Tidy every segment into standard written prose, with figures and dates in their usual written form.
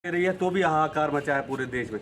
दे रही है तो भी हाहाकार मचा है पूरे देश में।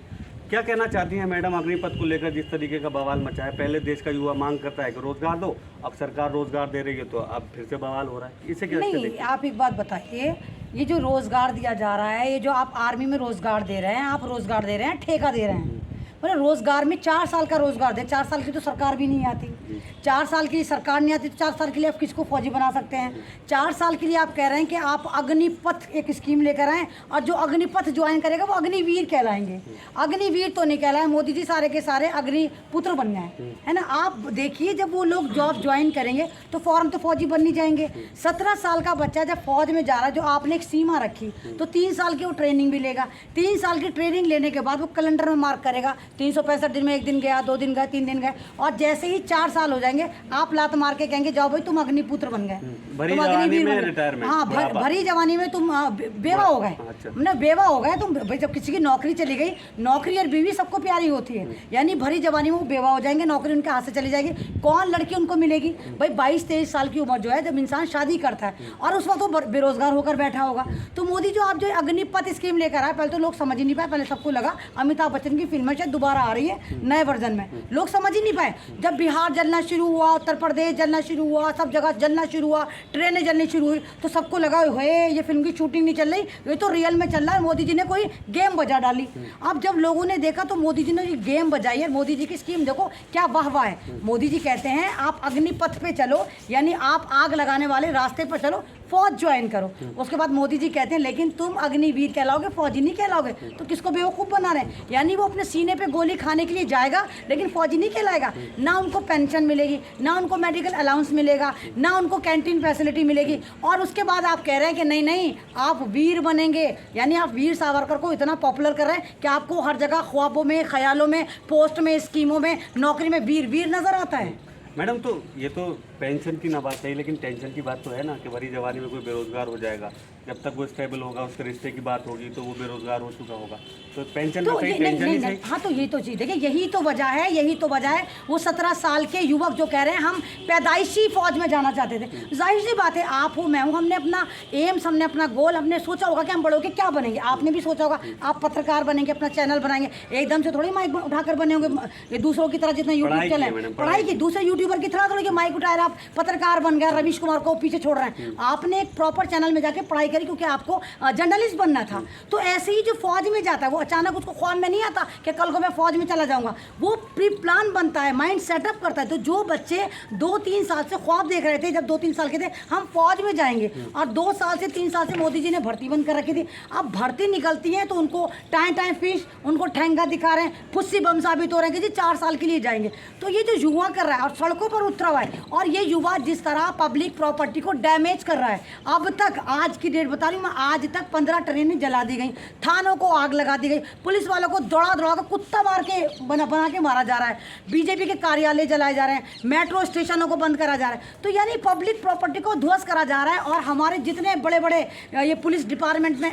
क्या कहना चाहती हैं मैडम अग्निपथ को लेकर, जिस तरीके का बवाल मचा है? पहले देश का युवा मांग करता है कि रोजगार दो, अब सरकार रोजगार दे रही है तो अब फिर से बवाल हो रहा है। इसे कैसे नहीं, देखते हैं? आप एक बात बताइए, ये जो रोज़गार दिया जा रहा है, ये जो आप आर्मी में रोज़गार दे रहे हैं, आप रोज़गार दे रहे हैं, ठेका दे रहे हैं। मतलब रोज़गार में 4 साल का रोज़गार दे, 4 साल की तो सरकार भी नहीं आती। 4 साल की सरकार नहीं आती तो 4 साल के लिए आप किसको फौजी बना सकते हैं? 4 साल के लिए आप कह रहे हैं कि आप अग्निपथ एक स्कीम लेकर आएँ, और जो अग्निपथ ज्वाइन करेगा वो अग्निवीर कहलाएंगे। अग्निवीर तो नहीं कहलाए, मोदी जी सारे के सारे अग्निपुत्र बन गए, है ना। आप देखिए, जब वो लोग जॉब ज्वाइन करेंगे तो फौरन तो फौजी बननी जाएंगे। 17 साल का बच्चा जब फौज में जा रहा है, जो आपने एक सीमा रखी, तो 3 साल की वो ट्रेनिंग भी लेगा। 3 साल की ट्रेनिंग लेने के बाद वो कैलेंडर में मार्क करेगा, 365 दिन में 1 दिन गया, 2 दिन गया, 3 दिन गए, और जैसे ही 4 साल हो जाएंगे आप लात मार के कहेंगे जाओ भाई तुम अग्निपुत्र बन गए, तुम अग्निवीर बन गए। हाँ, भरी जवानी में तुम बेवा हो गए। अच्छा। मतलब बेवा हो गए तुम भाई। जब किसी की नौकरी चली गई, नौकरी और बीवी सबको प्यारी होती है, यानी भरी जवानी में वो बेवा हो जाएंगे, नौकरी उनके हाथ से चली जाएगी। कौन लड़की उनको मिलेगी भाई? 22-23 साल की उम्र जो है जब इंसान शादी करता है, और उस वक्त वो बेरोजगार होकर बैठा होगा। तो मोदी जो आप जो अग्निपथ स्कीम लेकर आए, पहले तो लोग समझ ही नहीं पाए। पहले सबको लगा अमिताभ बच्चन की फिल्म शायद दोबारा आ रही है नए वर्जन में, लोग समझ ही नहीं पाए। जब बिहार जलना शुरू हुआ, उत्तर प्रदेश जलना शुरू हुआ, सब जगह जलना शुरू हुआ, ट्रेनें जलनी शुरू हुई, तो सबको लगा ये फिल्म की शूटिंग नहीं चल रही, ये तो रियल में चल रहा है, मोदी जी ने कोई गेम बजा डाली। अब जब लोगों ने देखा तो मोदी जी ने ये गेम बजाई है। मोदी जी की स्कीम देखो क्या वाह वाह है। मोदी जी कहते हैं आप अग्निपथ पे चलो, यानी आप आग लगाने वाले रास्ते पर चलो, फौज ज्वाइन करो। उसके बाद मोदी जी कहते हैं लेकिन तुम अग्निवीर कहलाओगे, फौजी नहीं कहलाओगे। तो किसको बेवकूफ़ बना रहे हैं? यानी वो अपने सीने पे गोली खाने के लिए जाएगा लेकिन फौजी नहीं कहलाएगा। ना उनको पेंशन मिलेगी, ना उनको मेडिकल अलाउंस मिलेगा, ना उनको कैंटीन फैसिलिटी मिलेगी। और उसके बाद आप कह रहे हैं कि नहीं नहीं आप वीर बनेंगे, यानी आप वीर सावरकर को इतना पॉपुलर कर रहे हैं कि आपको हर जगह ख्वाबों में, ख्यालों में, पोस्ट में, स्कीमों में, नौकरी में वीर वीर नजर आता है। मैडम तो ये तो पेंशन की ना बात है, लेकिन टेंशन की बात तो है ना कि भरी जवानी में कोई बेरोजगार हो जाएगा। जब तक वो स्टेबल होगा, उसके रिश्ते की बात होगी तो वो बेरोजगार हो चुका होगा। तो पेंशन तो में सही, नहीं, टेंशन नहीं, ही नहीं, सही। हाँ तो ये तो चीज़ देखिए, यही तो वजह है, यही तो वजह है। वो 17 साल के युवक जो कह रहे हैं हम पैदाइशी फौज में जाना चाहते थे। जाहिर सी बात है, आप हो, मैं हूँ, हमने अपना एम्स, हमने अपना गोल, हमने सोचा होगा कि हम बड़े होकर क्या बनेंगे। आपने भी सोचा होगा आप पत्रकार बनेंगे, अपना चैनल बनाएंगे। एकदम से थोड़ी माइक उठाकर बने होंगे, ये दूसरों की तरह जितना यूट्यूब चैनल पढ़ाई की, दूसरे यूट्यूबर की तरह थोड़ी कि माइक उठाए आप पत्रकार बन गए, रवीश कुमार को पीछे छोड़ रहे हैं। आपने एक प्रॉपर चैनल में जाके पढ़ाई करी क्योंकि आपको जर्नलिस्ट बनना था। तो ऐसे ही जो फौज में जाता है वो अचानक उसको ख्वाब में नहीं आता कि कल को मैं फौज में चला जाऊंगा। वो प्री प्लान बनता है, माइंड सेटअप करता है। तो जो बच्चे 2-3 साल से ख्वाब देख रहे थे, जब 2-3 साल के थे हम फौज में जाएंगे, और 2 साल से 3 साल से मोदी जी ने भर्ती बंद कर रखी थी। अब भर्ती निकलती है तो उनको टाइम फिश, उनको ठेंगा दिखा रहे हैं, फुस्सी बम साबित हो रहे हैं कि जी 4 साल के लिए जाएंगे। तो ये जो युवा कर रहा है और सड़कों पर उतरा हुआ है, और ये युवा जिस तरह पब्लिक प्रॉपर्टी को डैमेज कर रहा है, अब तक आज की डेट बता रही हूँ मैं, आज तक 15 ट्रेनें जला दी गई, थानों को आग लगा दी गई, पुलिस वालों को दौड़ा दौड़ा कर कुत्ता मार के बना के मारा जा रहा है, बीजेपी के कार्यालय जलाए जा रहे हैं, मेट्रो स्टेशनों को बंद करा जा रहा है। तो यानी पब्लिक प्रॉपर्टी को ध्वस्त करा जा रहा है। और हमारे जितने बड़े बड़े ये पुलिस डिपार्टमेंट में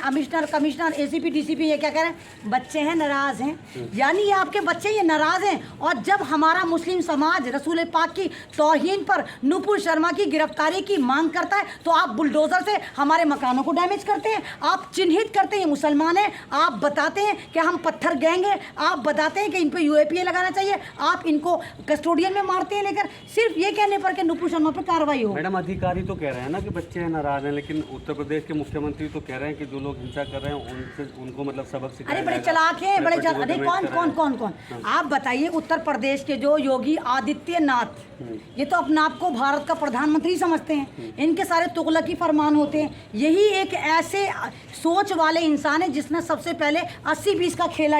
कमिश्नर एसीपी डीसीपी ये क्या कह रहे हैं? बच्चे हैं, नाराज हैं। यानी ये आपके बच्चे ये नाराज हैं। और जब हमारा मुस्लिम समाज रसूल पाक की तौहीन पर नुपुर शर्मा की गिरफ्तारी की मांग करता है तो आप बुलडोजर से हमारे मकानों को डैमेज करते हैं, आप चिन्हित करते हैं मुसलमान हैं, आप बताते हैं कि हम पत्थर गैंग हैं, आप बताते हैं कि इन पे यूएपीए लगाना चाहिए, आप इनको कस्टोडियन में मारते हैं। लेकर सिर्फ ये कहने पर कि नुपुर शर्मा पर कार्रवाई हो। मैडम अधिकारी तो कह रहे हैं ना कि बच्चे हैं, नाराज हैं, लेकिन उत्तर प्रदेश के मुख्यमंत्री तो कह रहे हैं कि जो लोग हिंसा कर रहे हैं उनको मतलब सबक सिखाया अरे बड़े जाएगा। चालाक हैं, बड़े प्रॉपर्टी को अरे डैमेज कौन कर कौन रहे कौन कौन आप बताइए। उत्तर प्रदेश के जो योगी आदित्यनाथ, ये तो अपने आप को भारत का प्रधानमंत्री समझते हैं, इनके सारे तुगलकी फरमान होते हैं। यही एक ऐसे सोच वाले इंसान है जिसने सबसे पहले 80-20 का खेला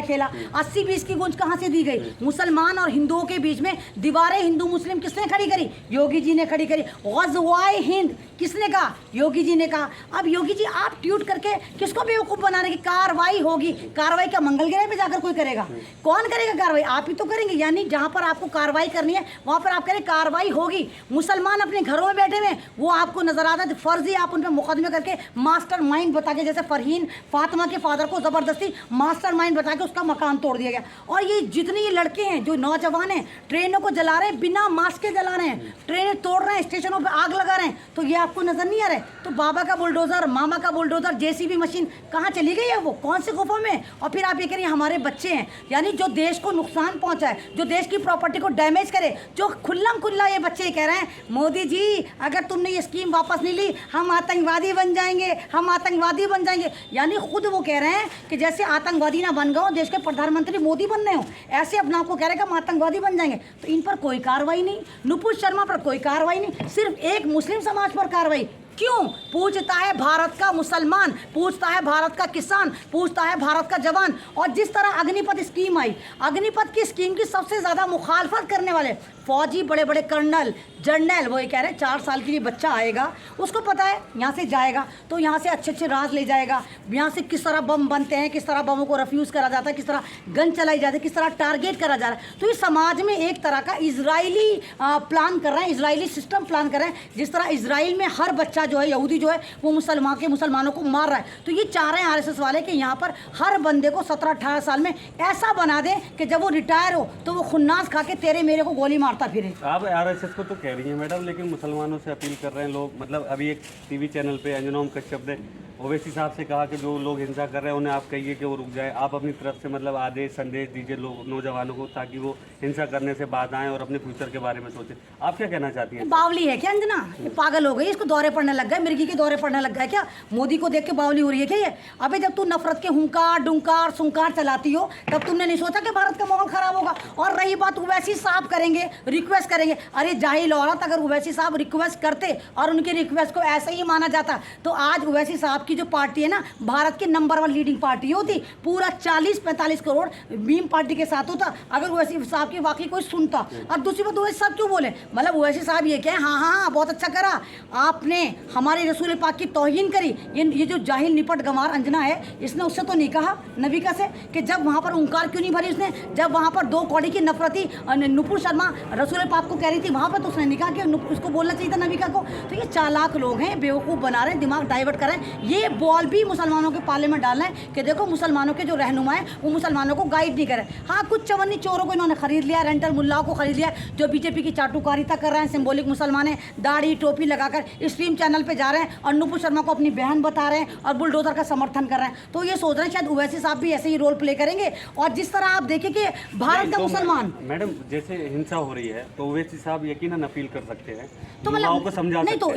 80-20 की गूंज कहाँ से दी गई? मुसलमान और हिंदुओं के बीच में दीवारें हिंदू मुस्लिम किसने खड़ी करी? योगी जी ने खड़ी करी। ग़ज़वाए हिंद किसने कहा? योगी जी ने कहा। अब योगी जी आप ट्वीट करके किसको बेवकूफ़ बनाने की कार्रवाई होगी? कार्रवाई का मंगल ग्रह पे जाकर कोई करेगा? कौन करेगा कार्रवाई? आप ही तो करेंगे। यानी जहाँ पर आपको कार्रवाई करनी है वहाँ पर आप करें कार्रवाई होगी। मुसलमान अपने घरों में बैठे हुए वो आपको नजर आता है, तो फर्जी आप उन पर मुकदमे करके मास्टर माइंड बता के, जैसे फरहीन फातिमा के फादर को ज़बरदस्ती मास्टर माइंड बता के उसका मकान तोड़ दिया गया। और ये जितने ये लड़के हैं जो नौजवान हैं ट्रेनों को जला रहे हैं, बिना मास्क के जला रहे हैं, ट्रेनें तोड़ रहे हैं, स्टेशनों पर आग लगा रहे हैं, तो ये आपको नजर नहीं आ रहा है? तो बाबा का बुलडोजर, मामा का बुलडोजर, जेसीबी मशीन कहाँ चली गई है? वो कौन से गुफा में? और फिर आप ये कह रही हैं हमारे बच्चे हैं, यानी जो देश को नुकसान पहुंचाए, जो देश की प्रॉपर्टी को डैमेज करे, जो खुल्लम खुल्ला ये बच्चे कह रहे हैं मोदी जी अगर तुमने ये स्कीम वापस नहीं ली हम आतंकवादी बन जाएंगे, हम आतंकवादी बन जाएंगे। यानी खुद वो कह रहे हैं कि जैसे आतंकवादी ना बन गए, देश के प्रधानमंत्री मोदी बन रहे हो, ऐसे अपना आपको कह रहे हैं कि हम आतंकवादी बन जाएंगे। तो इन पर कोई कार्रवाई नहीं, नुपुर शर्मा पर कोई कार्रवाई नहीं, सिर्फ एक मुस्लिम समाज पर कार्रवाई। क्यों? पूछता है भारत का मुसलमान, पूछता है भारत का किसान, पूछता है भारत का जवान। और जिस तरह अग्निपथ स्कीम आई, अग्निपथ की स्कीम की सबसे ज़्यादा मुखालफत करने वाले फौजी, बड़े बड़े कर्नल, जनरल, वो ये कह रहे हैं 4 साल के लिए बच्चा आएगा, उसको पता है यहाँ से जाएगा तो यहाँ से अच्छे अच्छे राज ले जाएगा, यहाँ से किस तरह बम बनते हैं, किस तरह बमों को रफ्यूज़ करा जाता है, किस तरह गन चलाई जाती है, किस तरह टारगेट करा जा रहा है। तो इस समाज में एक तरह का इजरायली प्लान कर रहे हैं, इजरायली सिस्टम प्लान कर रहे हैं। जिस तरह इजराइल में हर बच्चा जो है, यहूदी जो है, वो मुसलमानों को मार रहा है, तो ये चाह रहे हैं RSS वाले कि यहाँ पर हर बंदे को 17-18 साल में ऐसा बना दें कि जब वो रिटायर हो तो वो खुन्नास खा के तेरे मेरे को गोली मारता फिरे। आप RSS को तो कह रही हैं मैडम, लेकिन मुसलमानों से अपील कर रहे हैं लोग। मतलब अभी एक टीवी चैनल पे अंजुम कश्यप ने ओवैसी साहब से कहा कि जो लोग हिंसा कर रहे हैं उन्हें आप कहिए कि वो रुक जाए। आप अपनी तरफ से मतलब आदेश संदेश दीजिए लोग, नौजवानों को, ताकि वो हिंसा करने से बात आएँ और अपने फ्यूचर के बारे में सोचें। आप क्या कहना चाहती हैं? बावली है क्या अंजना? ये पागल हो गई, इसको दौरे पड़ने लग गए, मिर्गी के दौरे पड़ने लग गए क्या? मोदी को देख के बावली हो रही है क्या ये? अबे जब तू नफरत के हुंकार डुंकार सुंकार चलाती हो तब तुमने नहीं सोचा कि भारत का माहौल खराब होगा। और रही बात ओवैसी साहब करेंगे, रिक्वेस्ट करेंगे, अरे जाहिल औरत, अगर ओवैसी साहब रिक्वेस्ट करते और उनकी रिक्वेस्ट को ऐसे ही माना जाता तो आज ओवैसी साहब की जो पार्टी है ना, भारत की नंबर 1 लीडिंग पार्टी होती, पूरा 40-45 करोड़ भीम पार्टी के साथ होता अगर ओवैसी साहब की वाकई कोई सुनता। और दूसरी बात ओवैसी साहब क्यों बोले? मतलब ओवैसी साहब ये क्या, हाँ बहुत अच्छा करा आपने, हमारे रसूल पाक की तौहीन करी। ये जो जाहिल निपट गंवार अंजना है, इसने उससे तो नहीं कहा नबिका से कि जब वहाँ पर ओंकार क्यों नहीं भरी उसने, जब वहाँ पर 2 कौड़ी की नफरती नुपुर शर्मा रसूल पाक को कह रही थी वहाँ पर, तो उसने नहीं कहा कि उसको बोलना चाहिए था नबिका को। तो ये चालाक लोग हैं, बेवकूफ़ बना रहे हैं, दिमाग डाइवर्ट कर रहे हैं। ये बॉल भी मुसलमानों के पाले में डाल रहे हैं कि देखो मुसलमानों के जो रहनुमा हैं वो मुसलमानों को गाइड नहीं करें। हाँ, कुछ चवन्नी चोरों को इन्होंने खरीद लिया, रेंटल मुल्लाओं को खरीद लिया, जो बीजेपी की चाटुकारिता कर रहे हैं, सिंबॉलिक मुसलमान हैं, दाढ़ी टोपी लगाकर स्ट्रीम चैनल पे जा रहे हैं और नुपुर शर्मा को अपनी बहन बता रहे हैं और बुलडोजर का समर्थन कर रहे हैं। तो ये सोच रहे हैं शायद ओवैसी साहब भी ऐसे ही रोल प्ले करेंगे। और जिस तरह आप देखें कि भारत का मुसलमान, मैडम जैसे हिंसा हो रही है तो ओवैसी साहब यकीनन अपील कर सकते हैं, तो युवाओं को समझा नहीं, तो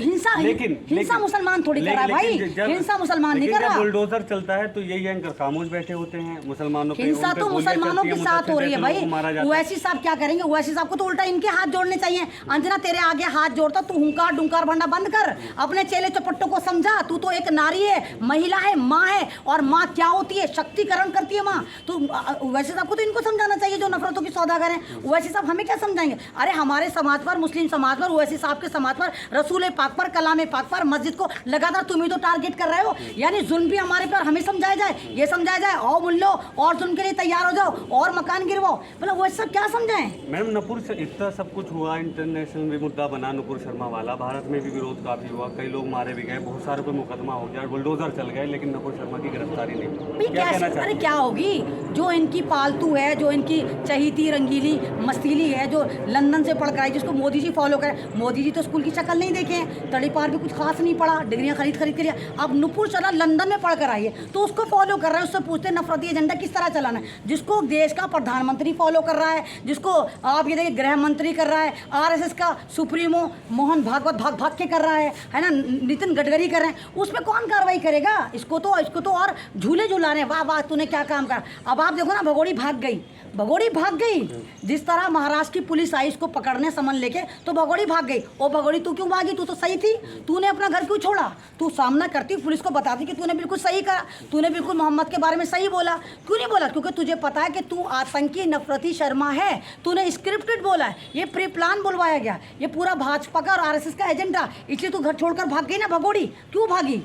हिंसा मुसलमान थोड़ी कर रहा है भाई, हिंसा मुसलमान नहीं कर रहा। बुलडोजर चलता है तो यही एंकर खामोश बैठे होते हैं, मुसलमानों पे हिंसा तो मुसलमानों के साथ हो रही है भाई। ओवैसी साहब क्या करेंगे? ओवैसी साहब को तो उल्टा इनके हाथ जोड़ने चाहिए। अंजना तेरे आगे हाथ जोड़ता, तू हुंकार डुंकार भरना बंद कर, अपने चेले चपट्टों को समझा। तू तो एक नारी है, महिला है, माँ है, और माँ क्या होती है? शक्तिकरण करती है माँ। तो ओवैसी साहब को तो इनको समझाना चाहिए जो नफरतों की सौदागर हैं। ओवैसी साहब हमें क्या समझाएंगे? अरे हमारे समाज पर, मुस्लिम समाज पर, ओवैसी साहब के समाज पर, रसूल पाक पर, कलाम पाक पर, मस्जिद को लगातार तुम ही तो टारगेट कर रहे हो। यानी जुल्म भी हमारे पर हमें समझाया जाए, ये समझाया जाए और मुल्लो और जुल्म के लिए तैयार हो जाओ और मकान गिरवाओ। मतलब वो सब क्या समझाएं? मैडम नुपुर से इतना सब कुछ हुआ, इंटरनेशनल भी मुद्दा बना नुपुर शर्मा वाला, भारत में भी विरोध काफी हुआ, कई लोग मारे भी गए, बहुत सारे पे मुकदमा हो गया, बुलडोजर चल गए, लेकिन नुपुर शर्मा की गिरफ्तारी नहीं। क्या कहना चाहते? अरे क्या होगी? जो इनकी पालतू है, जो इनकी चहीती रंगीली मस्तीली है, जो लंदन से पढ़ कर आई, जिसको मोदी जी फॉलो करें। मोदी जी तो स्कूल की शक्ल नहीं देखे हैं, तड़ी पार भी कुछ खास नहीं पढ़ा, डिग्रियां खरीद के लिया। अब नुपुर शर्मा लंदन में पढ़ कर आई है तो उसको फॉलो कर रहे हैं, उससे पूछते हैं नफरती एजेंडा किस तरह चलाना है। जिसको देश का प्रधानमंत्री फॉलो कर रहा है, जिसको आप ये देखिए गृह मंत्री कर रहा है, RSS का सुप्रीमो मोहन भागवत भाग के कर रहा है ना, नितिन गडकरी कर रहे हैं, उसमें कौन कार्रवाई करेगा? इसको तो और झूले झूला रहे हैं, वाह वाह तूने क्या काम करा। अब आप देखो ना, भगोड़ी भाग गई। जिस तरह महाराष्ट्र की पुलिस आई इसको पकड़ने समन लेके, तो भगोड़ी भाग गई। ओ भगोड़ी तू क्यों भागी? तू तो सही थी, तूने अपना घर क्यों छोड़ा? तू सामना करती, पुलिस को बताती कि तूने बिल्कुल सही करा, तूने बिल्कुल मोहम्मद के बारे में सही बोला। क्यों नहीं बोला? क्योंकि तुझे पता है कि तू आतंकी नफरती शर्मा है, तूने स्क्रिप्टेड बोला है, ये प्री प्लान बुलवाया गया, ये पूरा भाजपा का और RSS का एजेंडा, इसलिए तू घर छोड़कर भाग गई ना भगोड़ी। क्यों भागी?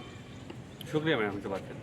शुक्रिया मैडम से बात करने।